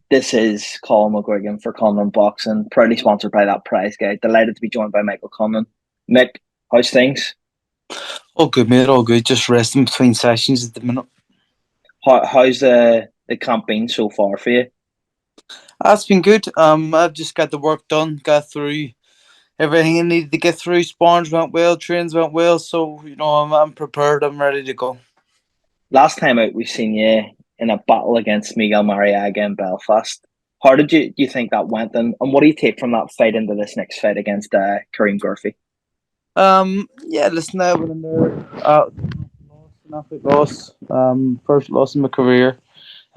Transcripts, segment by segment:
This is Colin McGuigan for Conlan Boxing, proudly sponsored by that prize guide. Delighted to be joined by Michael Conlan. Mick, how's things? All good, mate. All good. Just resting between sessions at the minute. How's the camp been so far for you? That's been good. I've just got the work done. Got through everything I needed to get through. Sparring went well. Trains went well. So I'm prepared. I'm ready to go. Last time out, we've seen you in a battle against Miguel Mariaga in Belfast. How did you think that went, and what do you take from that fight into this next fight against Kareem Gurphy? Yeah. Listen, I went in there. Loss. First loss in my career.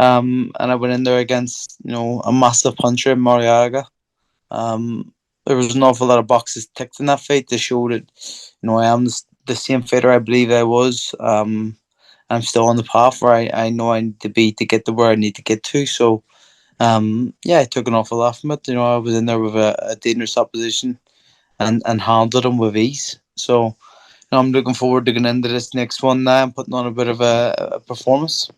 And I went in there against a massive puncher in Mariaga. There was an awful lot of boxes ticked in that fight to show that I am the same fighter I believe I was. I'm still on the path where I know I need to be to get to where I need to get to. So yeah, I took an awful lot from it. I was in there with a dangerous opposition and handled him with ease. So I'm looking forward to getting into this next one now and putting on a bit of a performance.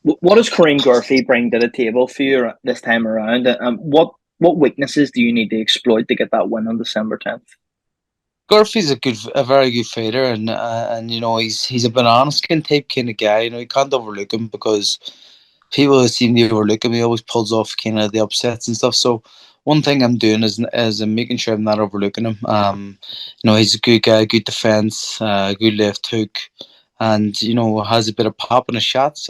What does Kareem Gurphy bring to the table for you this time around? What weaknesses do you need to exploit to get that win on December 10th? Gurphy's a very good fighter, and he's a banana skin type kind of guy. You can't overlook him because people seem to overlook him. He always pulls off kind of the upsets and stuff. So one thing I'm doing is I'm making sure I'm not overlooking him. He's a good guy, good defense, good left hook, and has a bit of pop in his shots.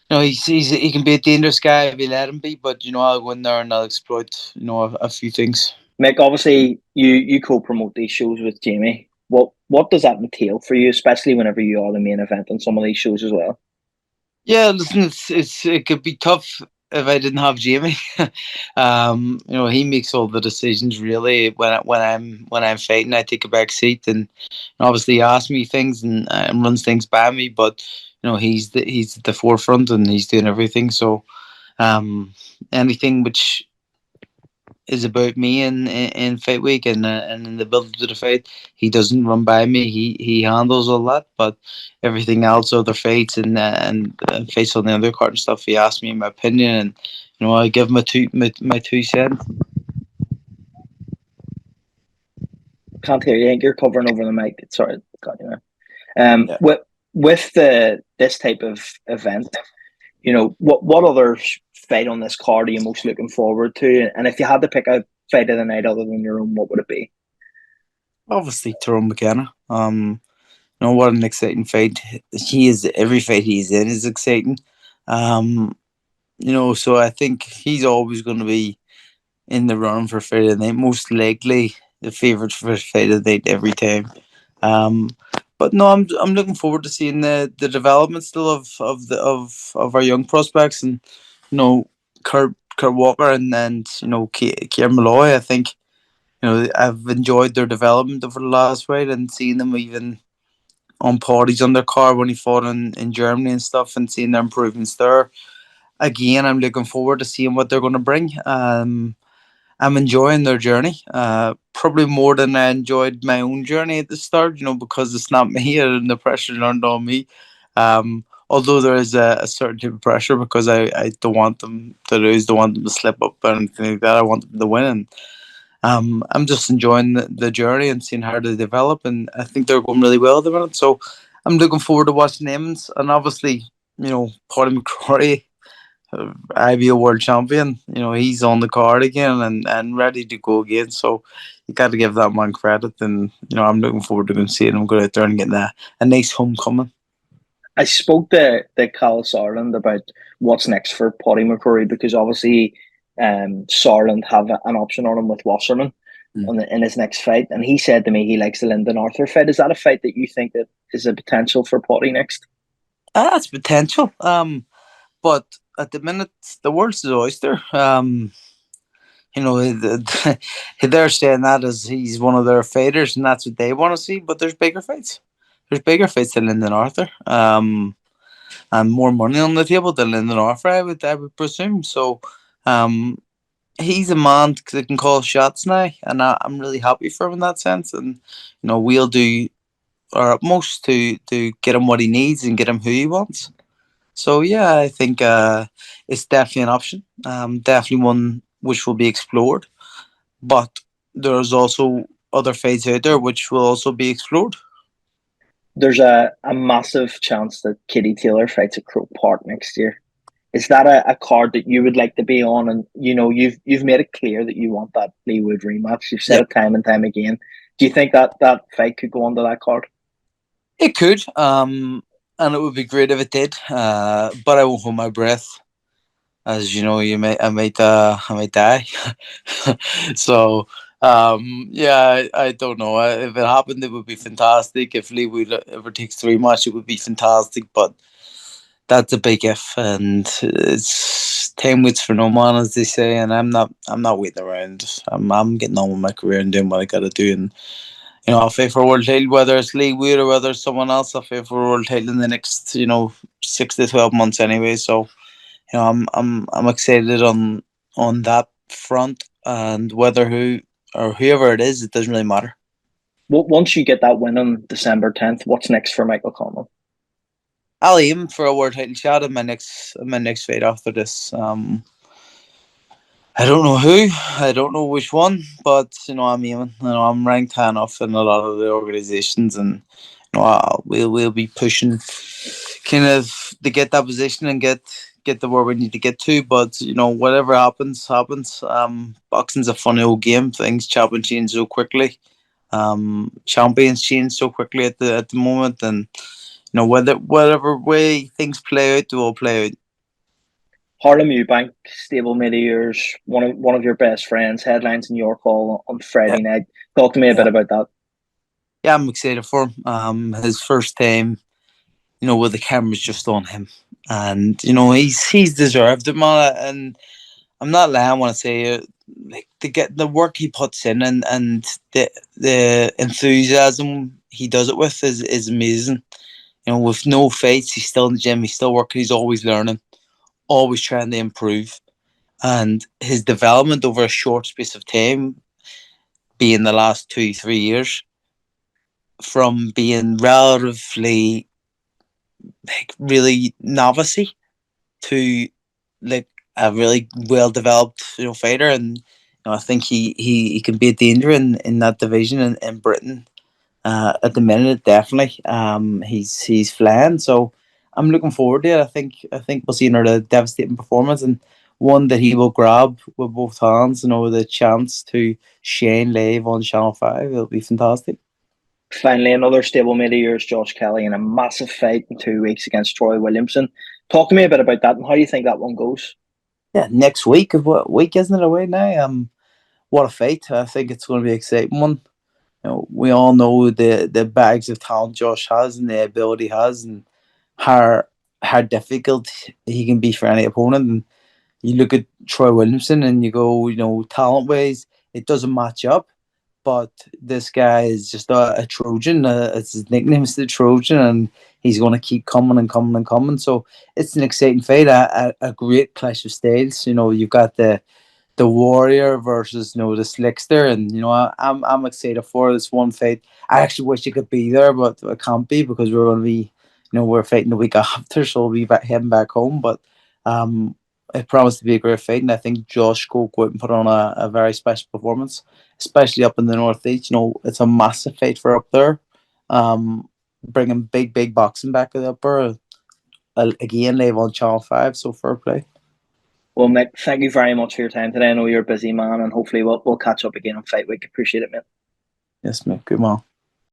He can be a dangerous guy if you let him be, but I'll go in there and I'll exploit a few things. Mick, obviously you co-promote these shows with Jamie. What does that entail for you, especially whenever you are the main event on some of these shows as well? Yeah, listen, it could be tough if I didn't have Jamie. He makes all the decisions really when I'm fighting. I take a back seat and obviously he asks me things and runs things by me. But he's at the forefront and he's doing everything. So anything which is about me in fight week and in the build to the fight. He doesn't run by me. He handles all that, but everything else, other fights and fights on the undercard and stuff, he asks me my opinion, and I give him my 2 cents. Can't hear you. I think you're covering over the mic. Sorry, got you now. Yeah. With this type of event, what other fight on this card are you most looking forward to? And if you had to pick a fight of the night other than your own, what would it be? Obviously, Tyrone McKenna. What an exciting fight. He is every fight he's in is exciting. Um, so I think he's always going to be in the run for fight of the night. Most likely the favourite for fight of the night every time. Um, but no, I'm looking forward to seeing the development still of our young prospects and Kurt Walker and Kieran Malloy. I think I've enjoyed their development over the last fight and seeing them even on parties on their car when he fought in Germany and stuff and seeing their improvements there. Again, I'm looking forward to seeing what they're going to bring. I'm enjoying their journey, probably more than I enjoyed my own journey at the start, because it's not me and the pressure learned on me. Although there is a certain type of pressure because I don't want them to lose, don't want them to slip up or anything like that. I want them to win. And I'm just enjoying the journey and seeing how they develop. And I think they're going really well at the minute. So I'm looking forward to watching them. And obviously, Paddy McCrory, IBO world champion. He's on the card again and ready to go again. So you got to give that man credit. And I'm looking forward to going seeing him go out there and getting a nice homecoming. I spoke to Cal Sarland about what's next for Paddy McCrory because obviously Sarland have an option on him with Wasserman in his next fight, and he said to me he likes the Lyndon Arthur fight. Is that a fight that you think that is a potential for Paddy next? That's potential. But at the minute, the world's his oyster. They're saying that as he's one of their fighters, and that's what they want to see. But there's bigger fights. There's bigger fights than Lyndon Arthur. And more money on the table than Lyndon Arthur, I would presume. So, he's a man that can call shots now, and I'm really happy for him in that sense. And we'll do our utmost to get him what he needs and get him who he wants. So yeah, I think it's definitely an option. Definitely one which will be explored. But there's also other fights out there which will also be explored. There's a massive chance that Kitty Taylor fights at Croke Park next year. Is that a card that you would like to be on? And you've made it clear that you want that Lee Wood rematch. You've said Yep, it time and time again. Do you think that that fight could go onto that card? it could. And it would be great if it did. But I won't hold my breath. As you know, I might die. So, yeah, I don't know. If it happened, it would be fantastic. If Lee would ever takes three much, it would be fantastic. But that's a big if, and it's time waits for no man, as they say. And I'm not waiting around. I'm getting on with my career and doing what I got to do. And I'll fight for a world title, whether it's Lee Wood or whether it's someone else. I'll fight for a world title in the next 6 to 12 months anyway. So I'm excited on that front, and whether who or whoever it is, it doesn't really matter. Well, once you get that win on December 10th, what's next for Michael Conlan? I'll aim for a world title shot in my next fight after this. I don't know who, I don't know which one, but I'm aiming. I'm ranked high enough in a lot of the organizations, and we'll be pushing kind of to get that position and get to where we need to get to. But whatever happens, happens. Boxing's a funny old game. Things chop and change so quickly. Champions change so quickly at the moment, and whatever way things play out, they will play out. Harlem Eubank, stablemate of yours, one of your best friends, headlines in York Hall on Yeah, Friday night. Talk to me a yeah, bit about that. yeah. I'm excited for him. His first time, where the camera's just on him, and he's deserved it, man. And I'm not lying when I say it. Like, to get the work he puts in, and the enthusiasm he does it with is amazing. With no fights, he's still in the gym. He's still working. He's always learning, always trying to improve. And his development over a short space of time, being the last 2 3 years, from being relatively like really novice to like a really well developed fighter, and I think he can be a danger in that division in Britain. At the minute, definitely, he's flying. So I'm looking forward to it. I think we'll see another devastating performance, and one that he will grab with both hands. The chance to Shane live on Channel 5. It'll be fantastic. Finally, another stablemate of yours, Josh Kelly, in a massive fight in 2 weeks against Troy Williamson. Talk to me a bit about that and how you think that one goes. Yeah, next week. What week isn't it away now? What a fight! I think it's going to be an exciting one. We all know the bags of talent Josh has and the ability he has, and how how difficult he can be for any opponent. And you look at Troy Williamson and you go, talent wise, it doesn't match up. But this guy is just a Trojan. It's his nickname is the Trojan, and he's going to keep coming and coming and coming. So it's an exciting fight, a great clash of styles. You've got the warrior versus the slickster, and I'm excited for this one fight. I actually wish you could be there, but I can't be because we're going to be we're fighting the week after, so we'll be heading back home. But um, it promised to be a great fight, and I think Josh could go out and put on a very special performance, especially up in the northeast. It's a massive fight for up there. Bringing big boxing back up there again, live on Channel 5. So fair play. Well, Mick, thank you very much for your time today. I know you're a busy man, and hopefully we'll catch up again on Fight Week. Appreciate it, mate. Yes, mate. Good man.